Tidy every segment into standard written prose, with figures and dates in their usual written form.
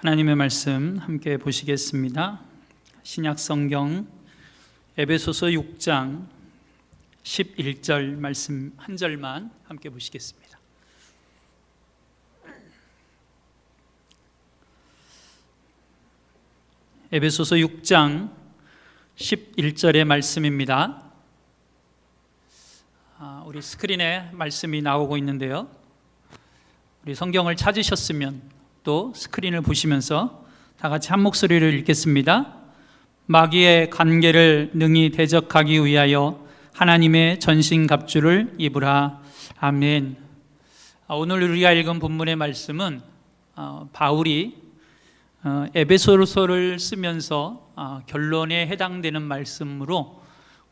하나님의 말씀 함께 보시겠습니다. 신약 성경 에베소서 6장 11절 말씀 한 절만 함께 보시겠습니다. 에베소서 6장 11절의 말씀입니다. 우리 스크린에 말씀이 나오고 있는데요, 우리 성경을 찾으셨으면 또 스크린을 보시면서 다 같이 한 목소리를 읽겠습니다. 마귀의 관계를 능히 대적하기 위하여 하나님의 전신갑주를 입으라. 아멘. 오늘 우리가 읽은 본문의 말씀은 바울이 에베소서를 쓰면서 결론에 해당되는 말씀으로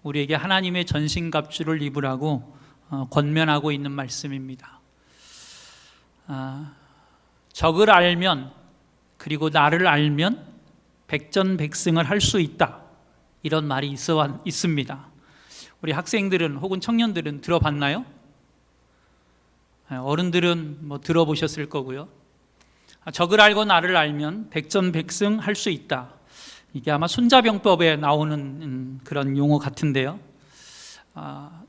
우리에게 하나님의 전신갑주를 입으라고 권면하고 있는 말씀입니다. 적을 알면, 그리고 나를 알면 백전백승을 할 수 있다, 이런 말이 있습니다. 우리 학생들은 혹은 청년들은 들어봤나요? 어른들은 들어보셨을 거고요. 적을 알고 나를 알면 백전백승 할 수 있다, 이게 아마 손자병법에 나오는 그런 용어 같은데요.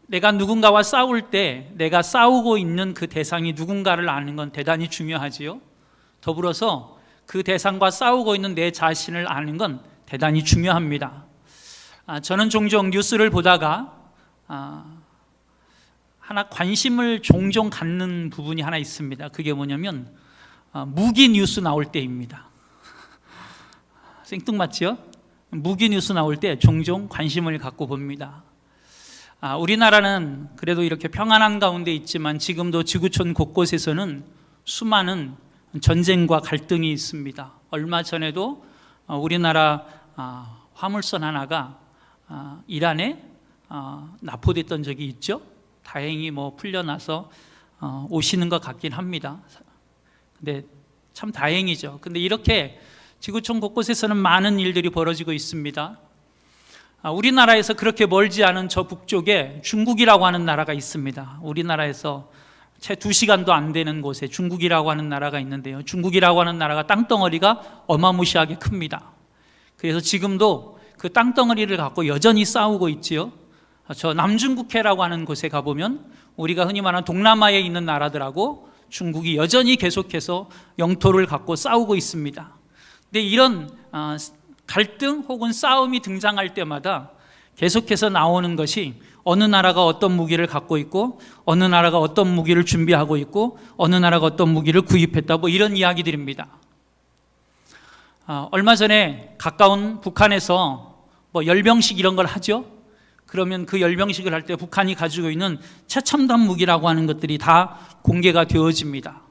내가 누군가와 싸울 때 내가 싸우고 있는 그 대상이 누군가를 아는 건 대단히 중요하지요. 더불어서 그 대상과 싸우고 있는 내 자신을 아는 건 대단히 중요합니다. 저는 종종 뉴스를 보다가 하나 관심을 종종 갖는 부분이 하나 있습니다. 그게 뭐냐면 무기 뉴스 나올 때입니다. 생뚱맞지요? 무기 뉴스 나올 때 종종 관심을 갖고 봅니다. 우리나라는 그래도 이렇게 평안한 가운데 있지만 지금도 지구촌 곳곳에서는 수많은 전쟁과 갈등이 있습니다. 얼마 전에도 우리나라 화물선 하나가 이란에 납포됐던 적이 있죠. 다행히 풀려나서 오시는 것 같긴 합니다. 근데 참 다행이죠. 근데 이렇게 지구촌 곳곳에서는 많은 일들이 벌어지고 있습니다. 우리나라에서 그렇게 멀지 않은 저 북쪽에 중국이라고 하는 나라가 있습니다. 우리나라에서 채 2시간도 안 되는 곳에 중국이라고 하는 나라가 있는데요, 중국이라고 하는 나라가 땅덩어리가 어마무시하게 큽니다. 그래서 지금도 그 땅덩어리를 갖고 여전히 싸우고 있지요. 저 남중국해라고 하는 곳에 가보면 우리가 흔히 말하는 동남아에 있는 나라들하고 중국이 여전히 계속해서 영토를 갖고 싸우고 있습니다. 근데 이런 갈등 혹은 싸움이 등장할 때마다 계속해서 나오는 것이 어느 나라가 어떤 무기를 갖고 있고, 어느 나라가 어떤 무기를 준비하고 있고, 어느 나라가 어떤 무기를 구입했다, 이런 이야기들입니다. 얼마 전에 가까운 북한에서 열병식 이런 걸 하죠. 그러면 그 열병식을 할 때 북한이 가지고 있는 최첨단 무기라고 하는 것들이 다 공개가 되어집니다.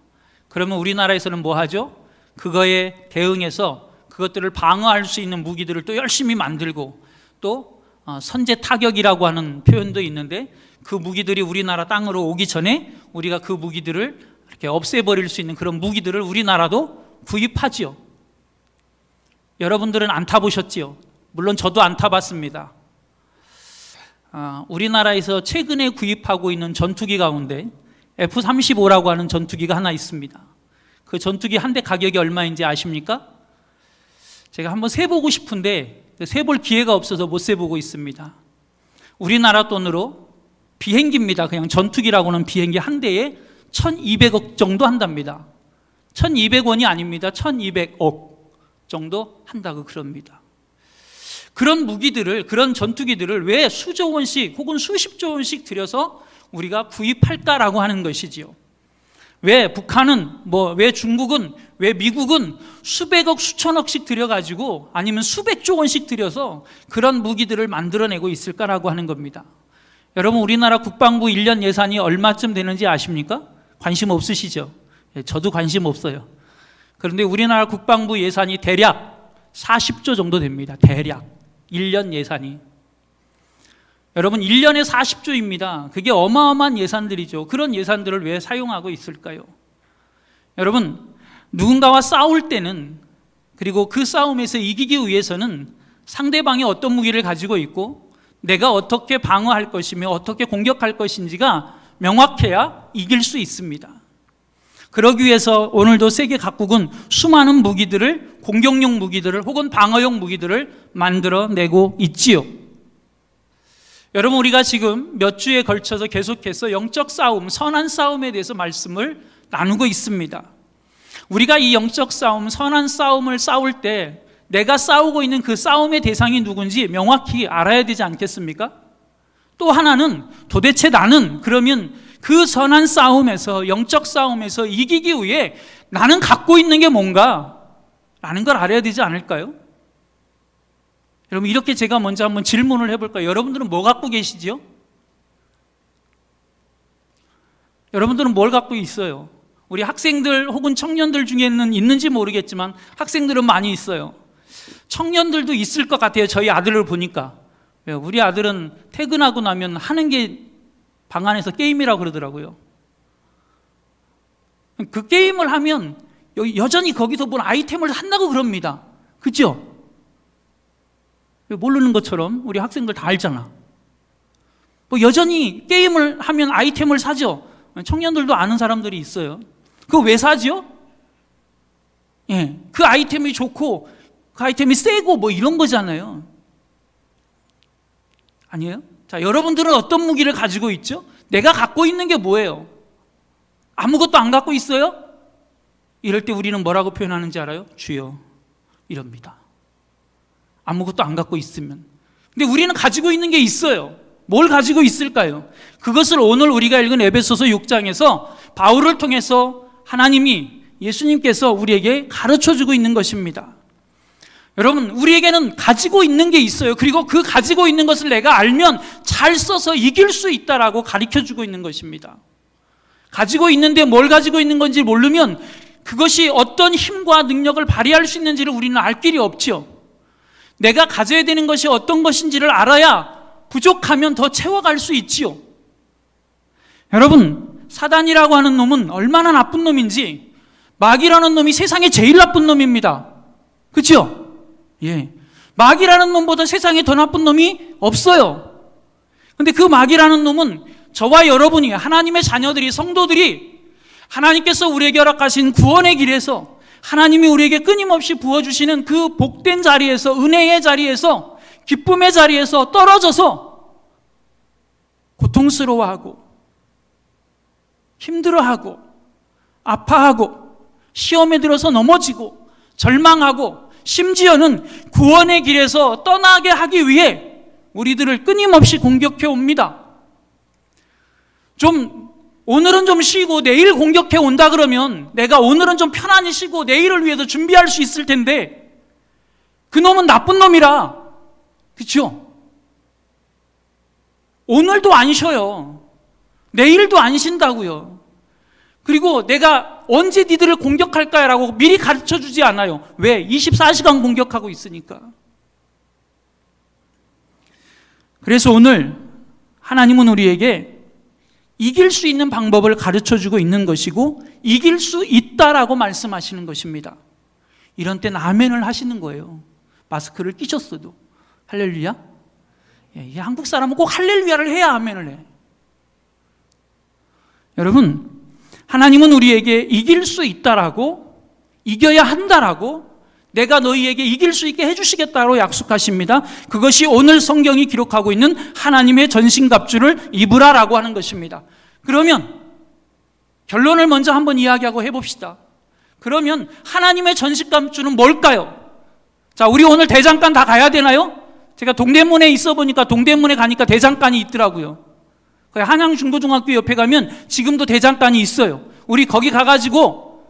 그러면 우리나라에서는 뭐 하죠? 그거에 대응해서 그것들을 방어할 수 있는 무기들을 또 열심히 만들고, 또 선제 타격이라고 하는 표현도 있는데 그 무기들이 우리나라 땅으로 오기 전에 우리가 그 무기들을 이렇게 없애버릴 수 있는 그런 무기들을 우리나라도 구입하지요. 여러분들은 안 타보셨지요? 물론 저도 안 타봤습니다. 우리나라에서 최근에 구입하고 있는 전투기 가운데 F-35라고 하는 전투기가 하나 있습니다. 그 전투기 한 대 가격이 얼마인지 아십니까? 제가 한번 세보고 싶은데 세볼 기회가 없어서 못 세보고 있습니다. 우리나라 돈으로 비행기입니다. 그냥 전투기라고는 비행기 한 대에 1200억 정도 한답니다. 1200원이 아닙니다. 1200억 정도 한다고 그럽니다. 그런 무기들을, 그런 전투기들을 왜 수조 원씩 혹은 수십조 원씩 들여서 우리가 구입할까라고 하는 것이지요. 왜 북한은, 왜 중국은, 왜 미국은 수백억, 수천억씩 들여가지고, 아니면 수백조 원씩 들여서 그런 무기들을 만들어내고 있을까라고 하는 겁니다. 여러분, 우리나라 국방부 1년 예산이 얼마쯤 되는지 아십니까? 관심 없으시죠? 저도 관심 없어요. 그런데 우리나라 국방부 예산이 대략 40조 정도 됩니다. 대략 1년 예산이. 여러분, 1년에 40조입니다. 그게 어마어마한 예산들이죠. 그런 예산들을 왜 사용하고 있을까요? 여러분, 누군가와 싸울 때는, 그리고 그 싸움에서 이기기 위해서는 상대방이 어떤 무기를 가지고 있고 내가 어떻게 방어할 것이며 어떻게 공격할 것인지가 명확해야 이길 수 있습니다. 그러기 위해서 오늘도 세계 각국은 수많은 무기들을, 공격용 무기들을 혹은 방어용 무기들을 만들어내고 있지요. 여러분, 우리가 지금 몇 주에 걸쳐서 계속해서 영적 싸움, 선한 싸움에 대해서 말씀을 나누고 있습니다. 우리가 이 영적 싸움, 선한 싸움을 싸울 때 내가 싸우고 있는 그 싸움의 대상이 누군지 명확히 알아야 되지 않겠습니까? 또 하나는 도대체 나는 그러면 그 선한 싸움에서, 영적 싸움에서 이기기 위해 나는 갖고 있는 게 뭔가? 라는 걸 알아야 되지 않을까요? 여러분, 이렇게 제가 먼저 한번 질문을 해볼까요? 여러분들은 뭐 갖고 계시지요? 여러분들은 뭘 갖고 있어요? 우리 학생들 혹은 청년들 중에는 있는지 모르겠지만 학생들은 많이 있어요. 청년들도 있을 것 같아요. 저희 아들을 보니까. 우리 아들은 퇴근하고 나면 하는 게 방 안에서 게임이라고 그러더라고요. 그 게임을 하면 여전히 거기서 뭘 아이템을 한다고 그럽니다. 그죠? 모르는 것처럼 우리 학생들 다 알잖아. 뭐 여전히 게임을 하면 아이템을 사죠. 청년들도 아는 사람들이 있어요. 그거 왜 사죠? 예, 그 아이템이 좋고 그 아이템이 세고 뭐 이런 거잖아요. 아니에요? 자, 여러분들은 어떤 무기를 가지고 있죠? 내가 갖고 있는 게 뭐예요? 아무것도 안 갖고 있어요? 이럴 때 우리는 뭐라고 표현하는지 알아요? 주여, 이럽니다. 아무것도 안 갖고 있으면. 근데 우리는 가지고 있는 게 있어요. 뭘 가지고 있을까요? 그것을 오늘 우리가 읽은 에베소서 6장에서 바울을 통해서 하나님이, 예수님께서 우리에게 가르쳐주고 있는 것입니다. 여러분, 우리에게는 가지고 있는 게 있어요. 그리고 그 가지고 있는 것을 내가 알면 잘 써서 이길 수 있다라고 가르쳐주고 있는 것입니다. 가지고 있는데 뭘 가지고 있는 건지 모르면 그것이 어떤 힘과 능력을 발휘할 수 있는지를 우리는 알 길이 없죠. 내가 가져야 되는 것이 어떤 것인지를 알아야 부족하면 더 채워갈 수 있지요. 여러분, 사단이라고 하는 놈은 얼마나 나쁜 놈인지, 마귀라는 놈이 세상에 제일 나쁜 놈입니다. 그렇죠? 예, 마귀라는 놈보다 세상에 더 나쁜 놈이 없어요. 근데 그 마귀라는 놈은 저와 여러분이, 하나님의 자녀들이, 성도들이 하나님께서 우리에게 허락하신 구원의 길에서 하나님이 우리에게 끊임없이 부어주시는 그 복된 자리에서, 은혜의 자리에서, 기쁨의 자리에서 떨어져서 고통스러워하고 힘들어하고 아파하고 시험에 들어서 넘어지고 절망하고 심지어는 구원의 길에서 떠나게 하기 위해 우리들을 끊임없이 공격해 옵니다. 오늘은 좀 쉬고 내일 공격해 온다 그러면 내가 오늘은 좀 편안히 쉬고 내일을 위해서 준비할 수 있을 텐데 그 놈은 나쁜 놈이라. 그렇죠? 오늘도 안 쉬어요. 내일도 안 쉰다고요. 그리고 내가 언제 니들을 공격할까라고 미리 가르쳐주지 않아요. 왜? 24시간 공격하고 있으니까. 그래서 오늘 하나님은 우리에게 이길 수 있는 방법을 가르쳐주고 있는 것이고 이길 수 있다라고 말씀하시는 것입니다. 이런 때는 아멘을 하시는 거예요. 마스크를 끼셨어도. 할렐루야? 예, 한국 사람은 꼭 할렐루야를 해야 아멘을 해. 여러분, 하나님은 우리에게 이길 수 있다라고, 이겨야 한다라고, 내가 너희에게 이길 수 있게 해주시겠다고 약속하십니다. 그것이 오늘 성경이 기록하고 있는 하나님의 전신갑주를 입으라라고 하는 것입니다. 그러면 결론을 먼저 한번 이야기하고 해봅시다. 그러면 하나님의 전신갑주는 뭘까요? 자, 우리 오늘 대장간 다 가야 되나요? 제가 동대문에 있어 보니까 동대문에 가니까 대장간이 있더라고요. 한양중고등학교 옆에 가면 지금도 대장간이 있어요. 우리 거기 가가지고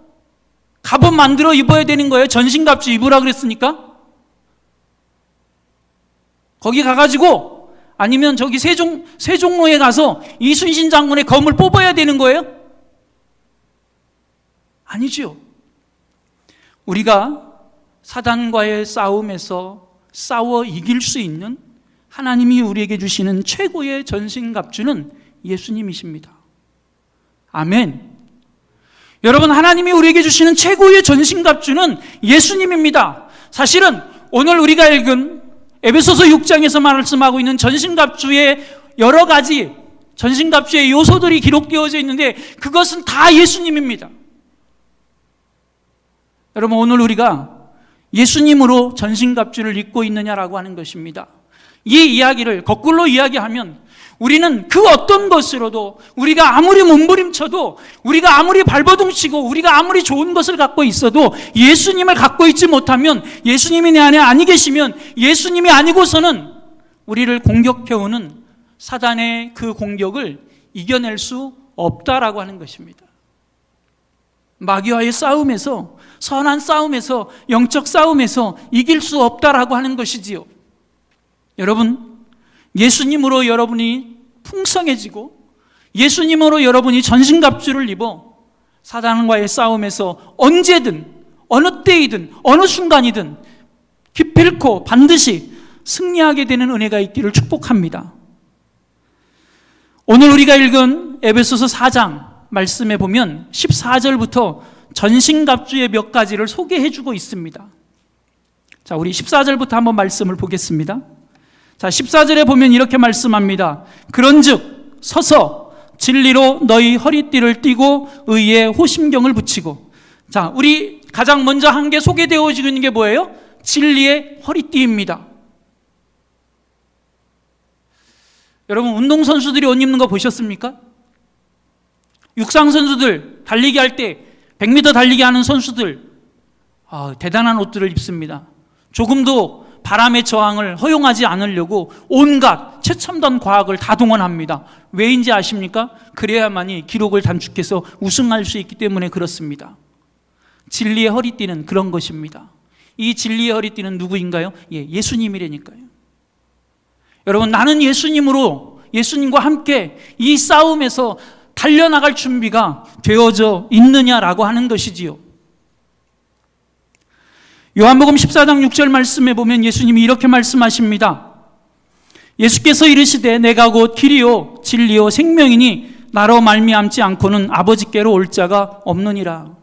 갑옷 만들어 입어야 되는 거예요. 전신갑주 입으라 그랬으니까. 거기 가가지고 아니면 저기 세종로에 가서 이순신 장군의 검을 뽑아야 되는 거예요? 아니죠. 우리가 사단과의 싸움에서 싸워 이길 수 있는 하나님이 우리에게 주시는 최고의 전신갑주는 예수님이십니다. 아멘. 여러분, 하나님이 우리에게 주시는 최고의 전신갑주는 예수님입니다. 사실은 오늘 우리가 읽은 에베소서 6장에서 말씀하고 있는 전신갑주의 여러 가지 전신갑주의 요소들이 기록되어져 있는데 그것은 다 예수님입니다. 여러분, 오늘 우리가 예수님으로 전신갑주를 입고 있느냐라고 하는 것입니다. 이 이야기를 거꾸로 이야기하면 우리는 그 어떤 것으로도, 우리가 아무리 몸부림쳐도, 우리가 아무리 발버둥치고, 우리가 아무리 좋은 것을 갖고 있어도 예수님을 갖고 있지 못하면, 예수님이 내 안에 아니 계시면, 예수님이 아니고서는 우리를 공격해오는 사단의 그 공격을 이겨낼 수 없다라고 하는 것입니다. 마귀와의 싸움에서, 선한 싸움에서, 영적 싸움에서 이길 수 없다라고 하는 것이지요. 여러분, 예수님으로 여러분이 풍성해지고 예수님으로 여러분이 전신갑주를 입어 사단과의 싸움에서 언제든, 어느 때이든, 어느 순간이든 기필코 반드시 승리하게 되는 은혜가 있기를 축복합니다. 오늘 우리가 읽은 에베소서 4장 말씀에 보면 14절부터 전신갑주의 몇 가지를 소개해주고 있습니다. 자, 우리 14절부터 한번 말씀을 보겠습니다. 자, 14절에 보면 이렇게 말씀합니다. 그런즉 서서 진리로 너희 허리띠를 띠고 의에 호심경을 붙이고. 자, 우리 가장 먼저 한 게 소개되어지고 있는 게 뭐예요? 진리의 허리띠입니다. 여러분, 운동선수들이 옷 입는 거 보셨습니까? 육상선수들 달리기 할 때 100m 달리기 하는 선수들 대단한 옷들을 입습니다. 조금도 바람의 저항을 허용하지 않으려고 온갖 최첨단 과학을 다 동원합니다. 왜인지 아십니까? 그래야만이 기록을 단축해서 우승할 수 있기 때문에 그렇습니다. 진리의 허리띠는 그런 것입니다. 이 진리의 허리띠는 누구인가요? 예수님이라니까요. 여러분, 나는 예수님과 함께 이 싸움에서 달려나갈 준비가 되어져 있느냐라고 하는 것이지요. 요한복음 14장 6절 말씀에 보면 예수님이 이렇게 말씀하십니다. 예수께서 이르시되 내가 곧 길이요 진리요 생명이니 나로 말미암지 않고는 아버지께로 올 자가 없느니라.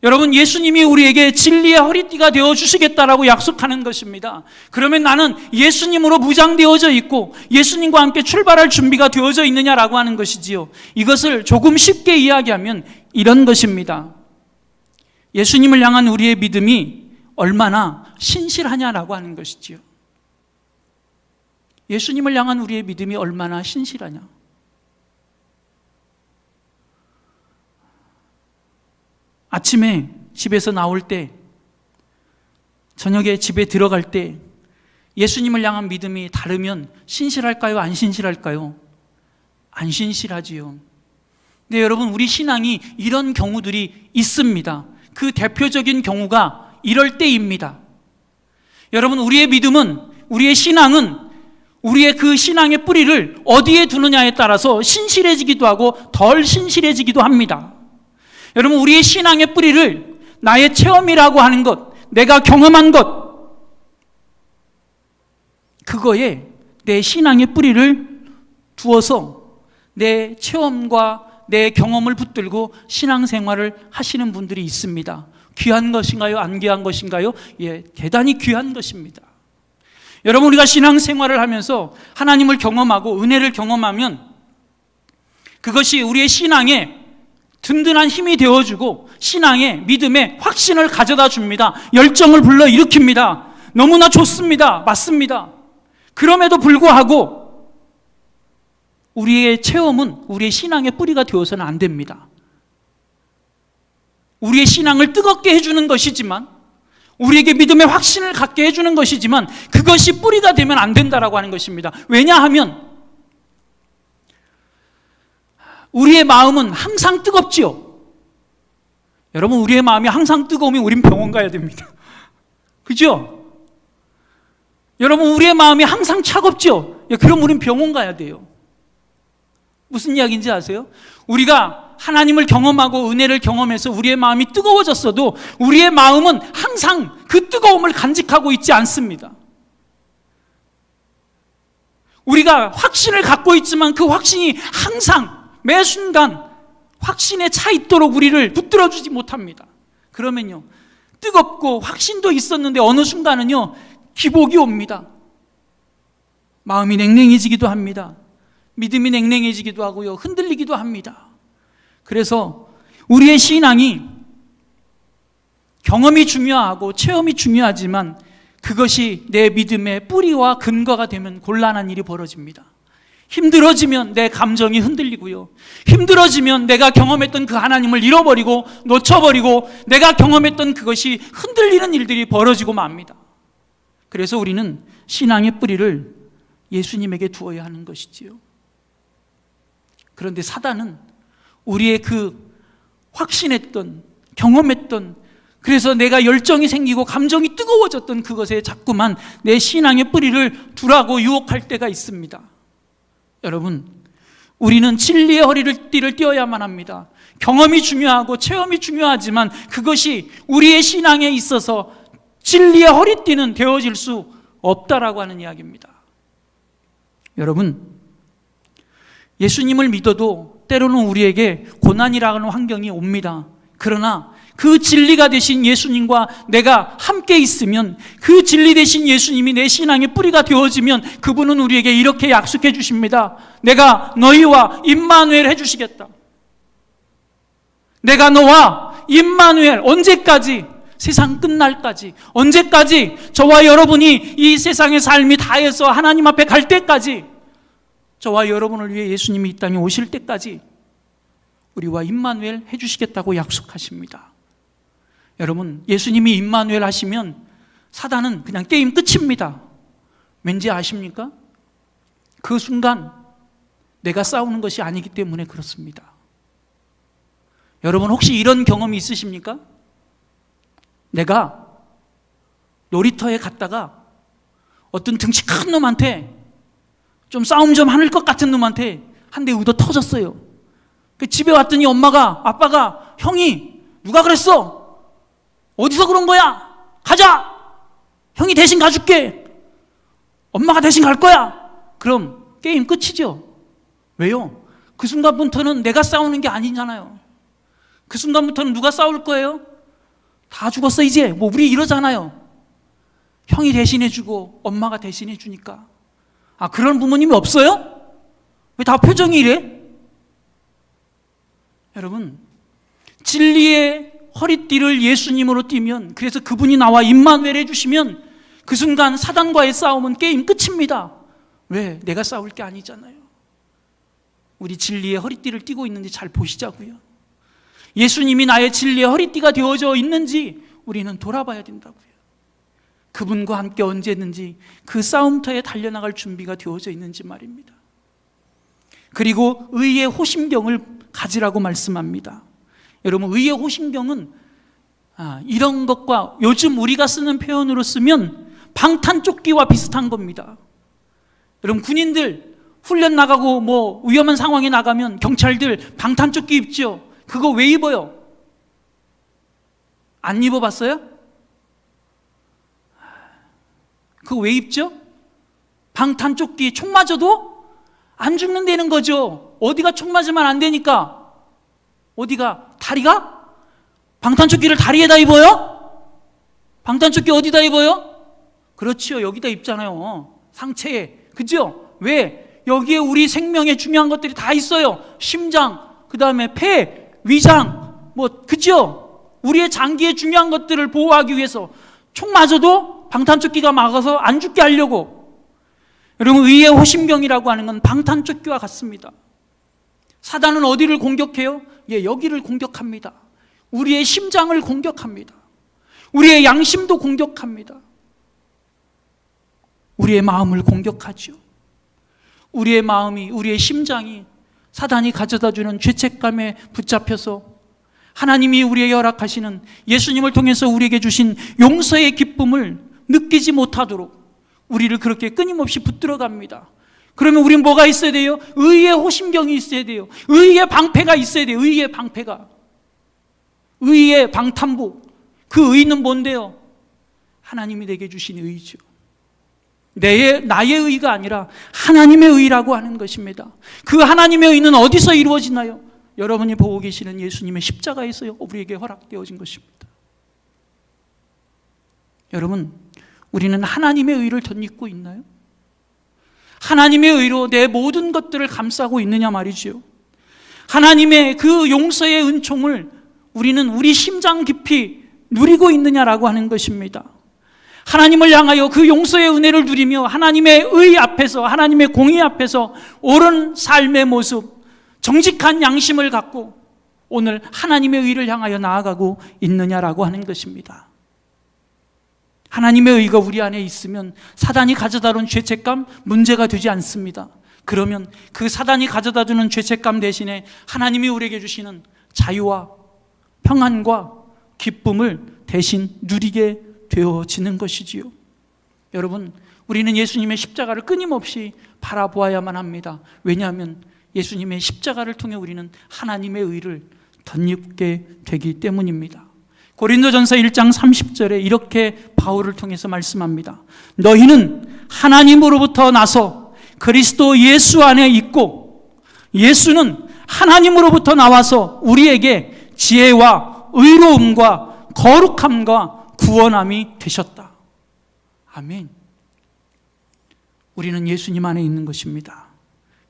여러분, 예수님이 우리에게 진리의 허리띠가 되어주시겠다라고 약속하는 것입니다. 그러면 나는 예수님으로 무장되어져 있고 예수님과 함께 출발할 준비가 되어져 있느냐라고 하는 것이지요. 이것을 조금 쉽게 이야기하면 이런 것입니다. 예수님을 향한 우리의 믿음이 얼마나 신실하냐라고 하는 것이지요. 예수님을 향한 우리의 믿음이 얼마나 신실하냐. 아침에 집에서 나올 때, 저녁에 집에 들어갈 때 예수님을 향한 믿음이 다르면 신실할까요? 안 신실할까요? 안 신실하지요. 근데 여러분, 우리 신앙이 이런 경우들이 있습니다. 그 대표적인 경우가 이럴 때입니다. 여러분, 우리의 믿음은, 우리의 신앙은 우리의 그 신앙의 뿌리를 어디에 두느냐에 따라서 신실해지기도 하고 덜 신실해지기도 합니다. 여러분, 우리의 신앙의 뿌리를 나의 체험이라고 하는 것, 내가 경험한 것, 그거에 내 신앙의 뿌리를 두어서 내 체험과 내 경험을 붙들고 신앙생활을 하시는 분들이 있습니다. 귀한 것인가요? 안 귀한 것인가요? 대단히 귀한 것입니다. 여러분, 우리가 신앙생활을 하면서 하나님을 경험하고 은혜를 경험하면 그것이 우리의 신앙에 든든한 힘이 되어주고 신앙의 믿음의 확신을 가져다 줍니다. 열정을 불러일으킵니다. 너무나 좋습니다. 맞습니다. 그럼에도 불구하고 우리의 체험은 우리의 신앙의 뿌리가 되어서는 안 됩니다. 우리의 신앙을 뜨겁게 해주는 것이지만, 우리에게 믿음의 확신을 갖게 해주는 것이지만 그것이 뿌리가 되면 안 된다라고 하는 것입니다. 왜냐하면 우리의 마음은 항상 뜨겁지요. 여러분, 우리의 마음이 항상 뜨거우면 우린 병원 가야 됩니다. 그죠? 여러분, 우리의 마음이 항상 차갑죠? 그럼 우린 병원 가야 돼요. 무슨 이야기인지 아세요? 우리가 하나님을 경험하고 은혜를 경험해서 우리의 마음이 뜨거워졌어도 우리의 마음은 항상 그 뜨거움을 간직하고 있지 않습니다. 우리가 확신을 갖고 있지만 그 확신이 항상 매 순간 확신에 차 있도록 우리를 붙들어주지 못합니다. 그러면요, 뜨겁고 확신도 있었는데 어느 순간은요, 기복이 옵니다. 마음이 냉랭해지기도 합니다. 믿음이 냉랭해지기도 하고요, 흔들리기도 합니다. 그래서 우리의 신앙이 경험이 중요하고 체험이 중요하지만 그것이 내 믿음의 뿌리와 근거가 되면 곤란한 일이 벌어집니다. 힘들어지면 내 감정이 흔들리고요. 힘들어지면 내가 경험했던 그 하나님을 잃어버리고 놓쳐버리고 내가 경험했던 그것이 흔들리는 일들이 벌어지고 맙니다. 그래서 우리는 신앙의 뿌리를 예수님에게 두어야 하는 것이지요. 그런데 사단은 우리의 그 확신했던, 경험했던, 그래서 내가 열정이 생기고 감정이 뜨거워졌던 그것에 자꾸만 내 신앙의 뿌리를 두라고 유혹할 때가 있습니다. 여러분, 우리는 진리의 허리띠를 띄어야만 합니다. 경험이 중요하고 체험이 중요하지만 그것이 우리의 신앙에 있어서 진리의 허리띠는 되어질 수 없다라고 하는 이야기입니다. 여러분, 예수님을 믿어도 때로는 우리에게 고난이라는 환경이 옵니다. 그러나 그 진리가 되신 예수님과 내가 함께 있으면, 그 진리 되신 예수님이 내 신앙의 뿌리가 되어지면 그분은 우리에게 이렇게 약속해 주십니다. 내가 너희와 임마누엘 해주시겠다. 내가 너와 임마누엘, 언제까지? 세상 끝날까지. 언제까지? 저와 여러분이 이 세상의 삶이 다해서 하나님 앞에 갈 때까지, 저와 여러분을 위해 예수님이 이 땅에 오실 때까지 우리와 임마누엘 해주시겠다고 약속하십니다. 여러분, 예수님이 임마누엘 하시면 사단은 그냥 게임 끝입니다. 왠지 아십니까? 그 순간 내가 싸우는 것이 아니기 때문에 그렇습니다. 여러분, 혹시 이런 경험이 있으십니까? 내가 놀이터에 갔다가 어떤 등치 큰 놈한테, 좀 싸움 좀 하는 것 같은 놈한테 한 대 의도 터졌어요. 집에 왔더니 엄마가, 아빠가, 형이 누가 그랬어? 어디서 그런 거야? 가자! 형이 대신 가줄게. 엄마가 대신 갈 거야. 그럼 게임 끝이죠. 왜요? 그 순간부터는 내가 싸우는 게 아니잖아요. 그 순간부터는 누가 싸울 거예요? 다 죽었어 이제. 뭐 우리 이러잖아요. 형이 대신해주고 엄마가 대신해주니까. 아, 그런 부모님이 없어요? 왜 다 표정이 이래? 여러분, 진리의 허리띠를 예수님으로 띠면, 그래서 그분이 나와 임마누엘 해주시면 그 순간 사단과의 싸움은 게임 끝입니다. 왜? 내가 싸울 게 아니잖아요. 우리 진리의 허리띠를 띠고 있는지 잘 보시자고요. 예수님이 나의 진리의 허리띠가 되어져 있는지 우리는 돌아봐야 된다고요. 그분과 함께 언제든지 그 싸움터에 달려나갈 준비가 되어져 있는지 말입니다. 그리고 의의 호심경을 가지라고 말씀합니다. 여러분, 의의 호심경은 이런 것과 요즘 우리가 쓰는 표현으로 쓰면 방탄조끼와 비슷한 겁니다. 여러분, 군인들 훈련 나가고 뭐 위험한 상황에 나가면 경찰들 방탄조끼 입죠. 그거 왜 입어요? 안 입어봤어요? 그거 왜 입죠? 방탄조끼 총 맞아도 안 죽는다는 거죠. 어디가 총 맞으면 안 되니까. 어디가? 다리가? 방탄조끼를 다리에다 입어요? 방탄조끼 어디다 입어요? 그렇지요, 여기다 입잖아요. 상체에. 그죠? 왜? 여기에 우리 생명에 중요한 것들이 다 있어요. 심장, 그 다음에 폐, 위장, 뭐, 그죠? 우리의 장기에 중요한 것들을 보호하기 위해서 총 맞아도 방탄조끼가 막아서 안 죽게 하려고. 여러분, 의의 호심경이라고 하는 건 방탄조끼와 같습니다. 사단은 어디를 공격해요? 예, 여기를 공격합니다. 우리의 심장을 공격합니다. 우리의 양심도 공격합니다. 우리의 마음을 공격하죠. 우리의 마음이, 우리의 심장이 사단이 가져다주는 죄책감에 붙잡혀서 하나님이 우리에게 허락하시는, 예수님을 통해서 우리에게 주신 용서의 기쁨을 느끼지 못하도록 우리를 그렇게 끊임없이 붙들어갑니다. 그러면 우리는 뭐가 있어야 돼요? 의의 호심경이 있어야 돼요. 의의 방패가 있어야 돼요. 의의 방패가. 의의 방탄복. 그 의는 뭔데요? 하나님이 내게 주신 의죠. 나의 의가 아니라 하나님의 의라고 하는 것입니다. 그 하나님의 의는 어디서 이루어지나요? 여러분이 보고 계시는 예수님의 십자가에서 우리에게 허락되어진 것입니다. 여러분, 우리는 하나님의 의를 덧입고 있나요? 하나님의 의로 내 모든 것들을 감싸고 있느냐 말이죠. 하나님의 그 용서의 은총을 우리는 우리 심장 깊이 누리고 있느냐라고 하는 것입니다. 하나님을 향하여 그 용서의 은혜를 누리며 하나님의 의 앞에서, 하나님의 공의 앞에서 옳은 삶의 모습, 정직한 양심을 갖고 오늘 하나님의 의를 향하여 나아가고 있느냐라고 하는 것입니다. 하나님의 의가 우리 안에 있으면 사단이 가져다 준 죄책감 문제가 되지 않습니다. 그러면 그 사단이 가져다 주는 죄책감 대신에 하나님이 우리에게 주시는 자유와 평안과 기쁨을 대신 누리게 되어지는 것이지요. 여러분, 우리는 예수님의 십자가를 끊임없이 바라보아야만 합니다. 왜냐하면 예수님의 십자가를 통해 우리는 하나님의 의를 덧입게 되기 때문입니다. 고린도전서 1장 30절에 이렇게 바울을 통해서 말씀합니다. 너희는 하나님으로부터 나서 그리스도 예수 안에 있고 예수는 하나님으로부터 나와서 우리에게 지혜와 의로움과 거룩함과 구원함이 되셨다. 아멘. 우리는 예수님 안에 있는 것입니다.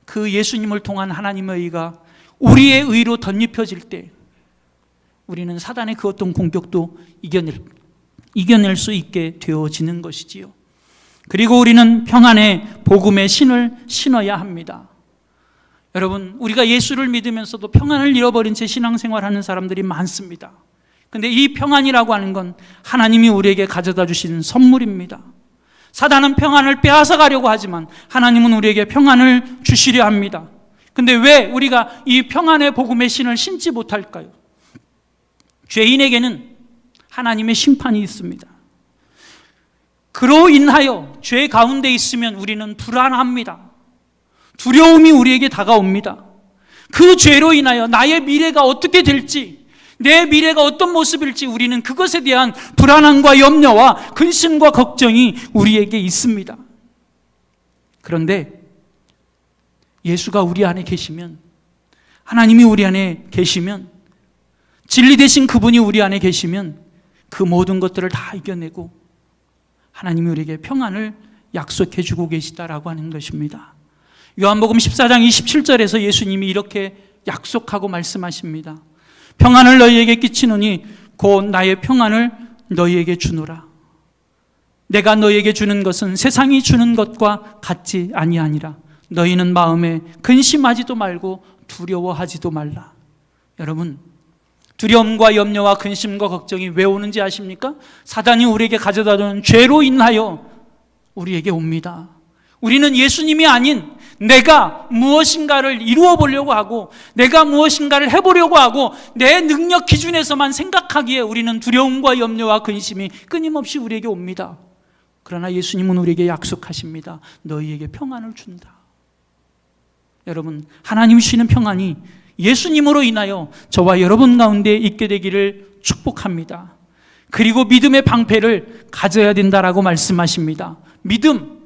그 예수님을 통한 하나님의 의가 우리의 의로 덧입혀질 때 우리는 사단의 그 어떤 공격도 이겨낼 수 있게 되어지는 것이지요. 그리고 우리는 평안의 복음의 신을 신어야 합니다. 여러분, 우리가 예수를 믿으면서도 평안을 잃어버린 채 신앙생활하는 사람들이 많습니다. 근데 이 평안이라고 하는 건 하나님이 우리에게 가져다 주신 선물입니다. 사단은 평안을 빼앗아 가려고 하지만 하나님은 우리에게 평안을 주시려 합니다. 근데 왜 우리가 이 평안의 복음의 신을 신지 못할까요? 죄인에게는 하나님의 심판이 있습니다. 그로 인하여 죄 가운데 있으면 우리는 불안합니다. 두려움이 우리에게 다가옵니다. 그 죄로 인하여 나의 미래가 어떻게 될지, 내 미래가 어떤 모습일지 우리는 그것에 대한 불안함과 염려와 근심과 걱정이 우리에게 있습니다. 그런데 예수가 우리 안에 계시면, 하나님이 우리 안에 계시면, 진리 되신 그분이 우리 안에 계시면 그 모든 것들을 다 이겨내고 하나님이 우리에게 평안을 약속해 주고 계시다라고 하는 것입니다. 요한복음 14장 27절에서 예수님이 이렇게 약속하고 말씀하십니다. 평안을 너희에게 끼치노니 곧 나의 평안을 너희에게 주노라. 내가 너희에게 주는 것은 세상이 주는 것과 같지 아니하니라. 너희는 마음에 근심하지도 말고 두려워하지도 말라. 여러분, 두려움과 염려와 근심과 걱정이 왜 오는지 아십니까? 사단이 우리에게 가져다 주는 죄로 인하여 우리에게 옵니다. 우리는 예수님이 아닌 내가 무엇인가를 이루어 보려고 하고 내가 무엇인가를 해보려고 하고 내 능력 기준에서만 생각하기에 우리는 두려움과 염려와 근심이 끊임없이 우리에게 옵니다. 그러나 예수님은 우리에게 약속하십니다. 너희에게 평안을 준다. 여러분, 하나님이 주시는 평안이 예수님으로 인하여 저와 여러분 가운데 있게 되기를 축복합니다. 그리고 믿음의 방패를 가져야 된다라고 말씀하십니다. 믿음.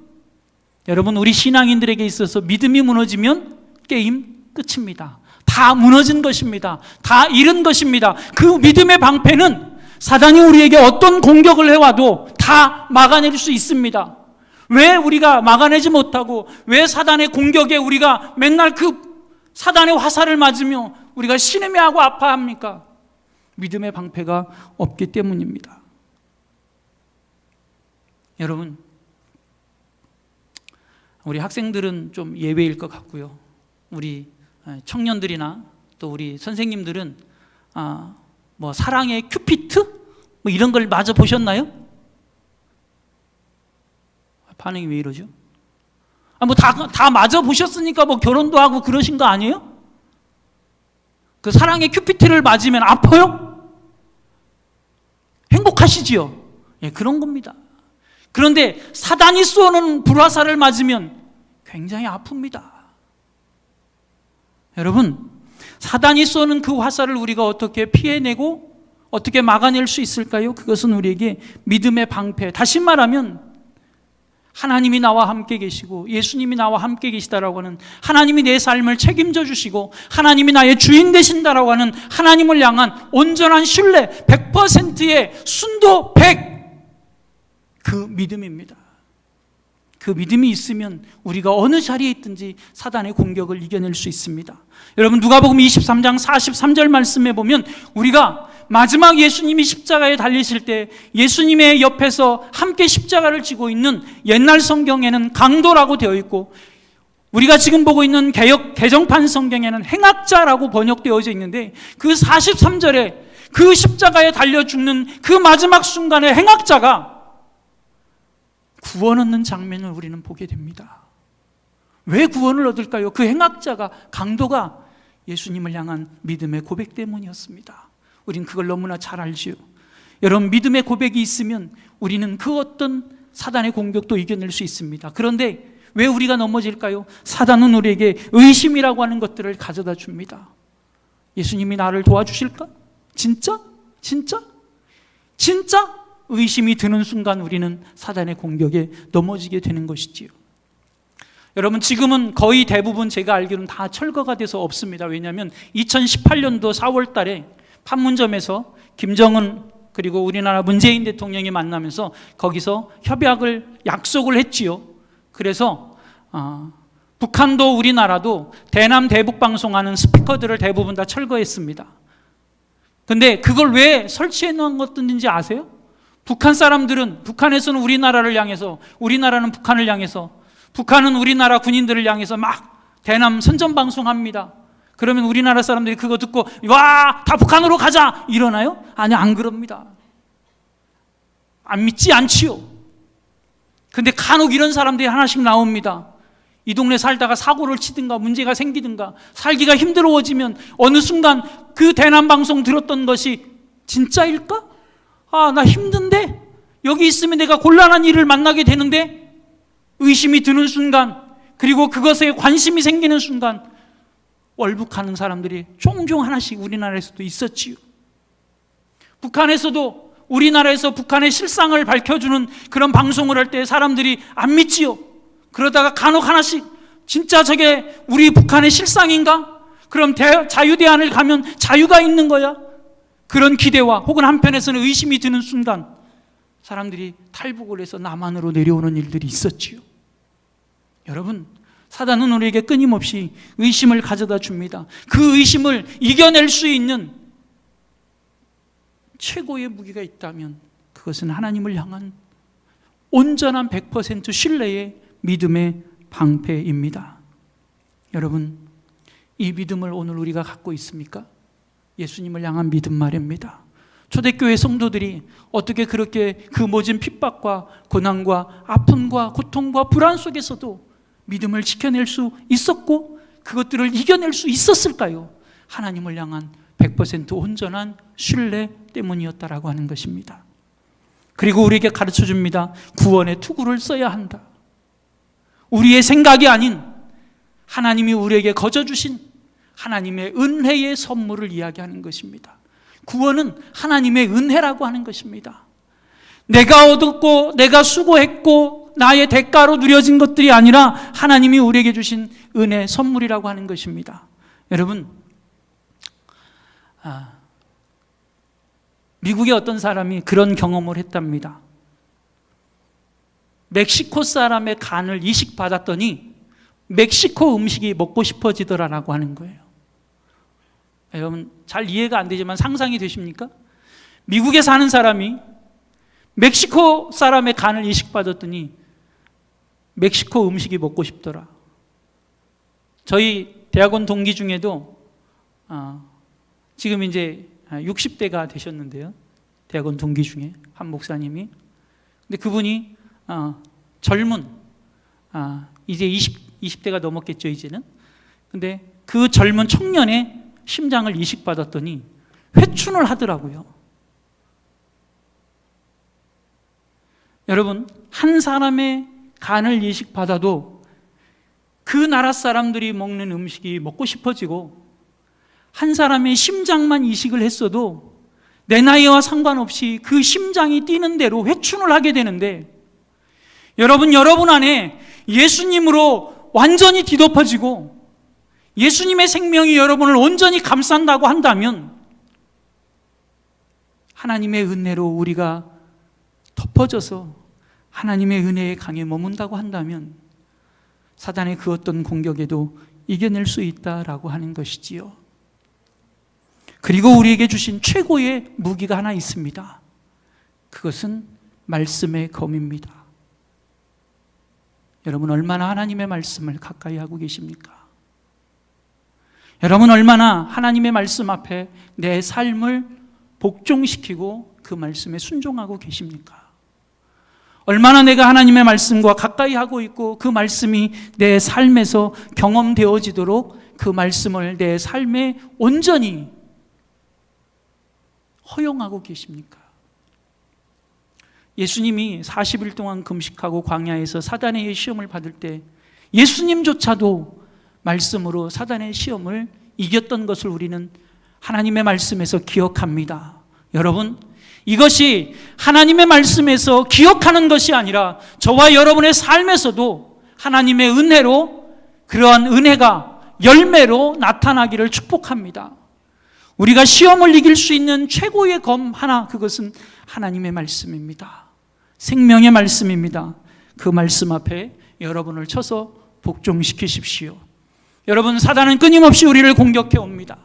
여러분, 우리 신앙인들에게 있어서 믿음이 무너지면 게임 끝입니다. 다 무너진 것입니다. 다 잃은 것입니다. 그 믿음의 방패는 사단이 우리에게 어떤 공격을 해와도 다 막아낼 수 있습니다. 왜 우리가 막아내지 못하고 왜 사단의 공격에 우리가 맨날 그 사단의 화살을 맞으며 우리가 신음해하고 아파합니까? 믿음의 방패가 없기 때문입니다. 여러분, 우리 학생들은 좀 예외일 것 같고요. 우리 청년들이나 또 우리 선생님들은 뭐 사랑의 큐피트? 뭐 이런 걸 마저 보셨나요? 반응이 왜 이러죠? 뭐 다 마저 보셨으니까 뭐 결혼도 하고 그러신 거 아니에요? 그 사랑의 큐피트를 맞으면 아파요? 행복하시지요? 예, 그런 겁니다. 그런데 사단이 쏘는 불화살을 맞으면 굉장히 아픕니다. 여러분, 사단이 쏘는 그 화살을 우리가 어떻게 피해내고 어떻게 막아낼 수 있을까요? 그것은 우리에게 믿음의 방패, 다시 말하면 하나님이 나와 함께 계시고 예수님이 나와 함께 계시다라고 하는, 하나님이 내 삶을 책임져 주시고 하나님이 나의 주인 되신다라고 하는 하나님을 향한 온전한 신뢰, 100%의 순도 100, 그 믿음입니다. 그 믿음이 있으면 우리가 어느 자리에 있든지 사단의 공격을 이겨낼 수 있습니다. 여러분, 누가복음 23장 43절 말씀에 보면 우리가 마지막 예수님이 십자가에 달리실 때 예수님의 옆에서 함께 십자가를 지고 있는, 옛날 성경에는 강도라고 되어 있고 우리가 지금 보고 있는 개정판 성경에는 행악자라고 번역되어져 있는데, 그 43절에 그 십자가에 달려 죽는 그 마지막 순간에 행악자가 구원 얻는 장면을 우리는 보게 됩니다. 왜 구원을 얻을까요? 그 행악자가, 강도가 예수님을 향한 믿음의 고백 때문이었습니다. 우린 그걸 너무나 잘 알지요. 여러분, 믿음의 고백이 있으면 우리는 그 어떤 사단의 공격도 이겨낼 수 있습니다. 그런데 왜 우리가 넘어질까요? 사단은 우리에게 의심이라고 하는 것들을 가져다 줍니다. 예수님이 나를 도와주실까? 진짜? 의심이 드는 순간 우리는 사단의 공격에 넘어지게 되는 것이지요. 여러분, 지금은 거의 대부분 제가 알기로는 다 철거가 돼서 없습니다. 왜냐하면 2018년도 4월 달에 판문점에서 김정은 그리고 우리나라 문재인 대통령이 만나면서 거기서 약속을 했지요. 그래서 북한도 우리나라도 대남 대북 방송하는 스피커들을 대부분 다 철거했습니다. 근데 그걸 왜 설치해 놓은 것인지 아세요? 북한 사람들은, 북한에서는 우리나라를 향해서, 우리나라는 북한을 향해서, 북한은 우리나라 군인들을 향해서 막 대남 선전 방송합니다. 그러면 우리나라 사람들이 그거 듣고 와, 다 북한으로 가자 이러나요? 아니, 안 그럽니다. 안 믿지 않지요. 근데 간혹 이런 사람들이 하나씩 나옵니다. 이 동네 살다가 사고를 치든가 문제가 생기든가 살기가 힘들어지면 어느 순간 그 대남 방송 들었던 것이 진짜일까? 나 힘든데? 여기 있으면 내가 곤란한 일을 만나게 되는데? 의심이 드는 순간, 그리고 그것에 관심이 생기는 순간 월북하는 사람들이 종종 하나씩 우리나라에서도 있었지요. 북한에서도 우리나라에서 북한의 실상을 밝혀주는 그런 방송을 할 때 사람들이 안 믿지요. 그러다가 간혹 하나씩 진짜 저게 우리 북한의 실상인가? 그럼 자유대안을 가면 자유가 있는 거야? 그런 기대와 혹은 한편에서는 의심이 드는 순간 사람들이 탈북을 해서 남한으로 내려오는 일들이 있었지요. 여러분, 사단은 우리에게 끊임없이 의심을 가져다 줍니다. 그 의심을 이겨낼 수 있는 최고의 무기가 있다면 그것은 하나님을 향한 온전한 100% 신뢰의 믿음의 방패입니다. 여러분, 이 믿음을 오늘 우리가 갖고 있습니까? 예수님을 향한 믿음 말입니다. 초대교회 성도들이 어떻게 그렇게 그 모진 핍박과 고난과 아픔과 고통과 불안 속에서도 믿음을 지켜낼 수 있었고 그것들을 이겨낼 수 있었을까요? 하나님을 향한 100% 온전한 신뢰 때문이었다라고 하는 것입니다. 그리고 우리에게 가르쳐 줍니다. 구원의 투구를 써야 한다. 우리의 생각이 아닌 하나님이 우리에게 거저주신 하나님의 은혜의 선물을 이야기하는 것입니다. 구원은 하나님의 은혜라고 하는 것입니다. 내가 얻었고 내가 수고했고 나의 대가로 누려진 것들이 아니라 하나님이 우리에게 주신 은혜 선물이라고 하는 것입니다. 여러분, 미국의 어떤 사람이 그런 경험을 했답니다. 멕시코 사람의 간을 이식받았더니 멕시코 음식이 먹고 싶어지더라라고 하는 거예요. 여러분, 잘 이해가 안 되지만 상상이 되십니까? 미국에 사는 사람이 멕시코 사람의 간을 이식받았더니 멕시코 음식이 먹고 싶더라. 저희 대학원 동기 중에도 지금 이제 60대가 되셨는데요. 대학원 동기 중에 한 목사님이. 근데 그분이 젊은 이제 20대가 넘었겠죠, 이제는. 근데 그 젊은 청년의 심장을 이식받았더니 회춘을 하더라고요. 여러분, 한 사람의 간을 이식받아도 그 나라 사람들이 먹는 음식이 먹고 싶어지고, 한 사람의 심장만 이식을 했어도 내 나이와 상관없이 그 심장이 뛰는 대로 회춘을 하게 되는데, 여러분 안에 예수님으로 완전히 뒤덮어지고 예수님의 생명이 여러분을 온전히 감싼다고 한다면 하나님의 은혜로 우리가 덮어져서 하나님의 은혜의 강에 머문다고 한다면 사단의 그 어떤 공격에도 이겨낼 수 있다라고 하는 것이지요. 그리고 우리에게 주신 최고의 무기가 하나 있습니다. 그것은 말씀의 검입니다. 여러분 얼마나 하나님의 말씀을 가까이 하고 계십니까? 여러분 얼마나 하나님의 말씀 앞에 내 삶을 복종시키고 그 말씀에 순종하고 계십니까? 얼마나 내가 하나님의 말씀과 가까이 하고 있고 그 말씀이 내 삶에서 경험되어지도록 그 말씀을 내 삶에 온전히 허용하고 계십니까? 예수님이 40일 동안 금식하고 광야에서 사단의 시험을 받을 때 예수님조차도 말씀으로 사단의 시험을 이겼던 것을 우리는 하나님의 말씀에서 기억합니다. 여러분, 이것이 하나님의 말씀에서 기억하는 것이 아니라 저와 여러분의 삶에서도 하나님의 은혜로 그러한 은혜가 열매로 나타나기를 축복합니다. 우리가 시험을 이길 수 있는 최고의 검 하나, 그것은 하나님의 말씀입니다. 생명의 말씀입니다. 그 말씀 앞에 여러분을 쳐서 복종시키십시오. 여러분, 사단은 끊임없이 우리를 공격해 옵니다.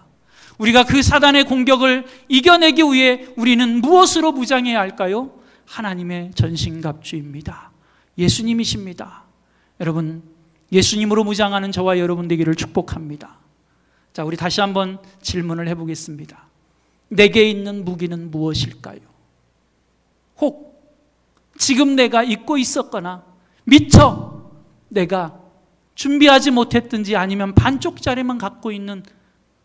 우리가 그 사단의 공격을 이겨내기 위해 우리는 무엇으로 무장해야 할까요? 하나님의 전신갑주입니다. 예수님이십니다. 여러분, 예수님으로 무장하는 저와 여러분 되기를 축복합니다. 자, 우리 다시 한번 질문을 해보겠습니다. 내게 있는 무기는 무엇일까요? 혹 지금 내가 잊고 있었거나 미처 내가 준비하지 못했든지 아니면 반쪽짜리만 갖고 있는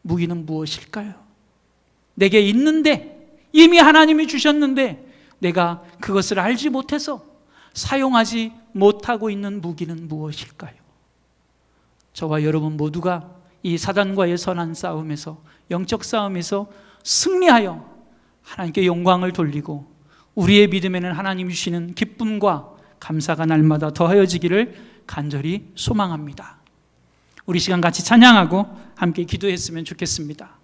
무기는 무엇일까요? 내게 있는데, 이미 하나님이 주셨는데 내가 그것을 알지 못해서 사용하지 못하고 있는 무기는 무엇일까요? 저와 여러분 모두가 이 사단과의 선한 싸움에서, 영적 싸움에서 승리하여 하나님께 영광을 돌리고 우리의 믿음에는 하나님이 주시는 기쁨과 감사가 날마다 더하여지기를 간절히 소망합니다. 우리 시간 같이 찬양하고 함께 기도했으면 좋겠습니다.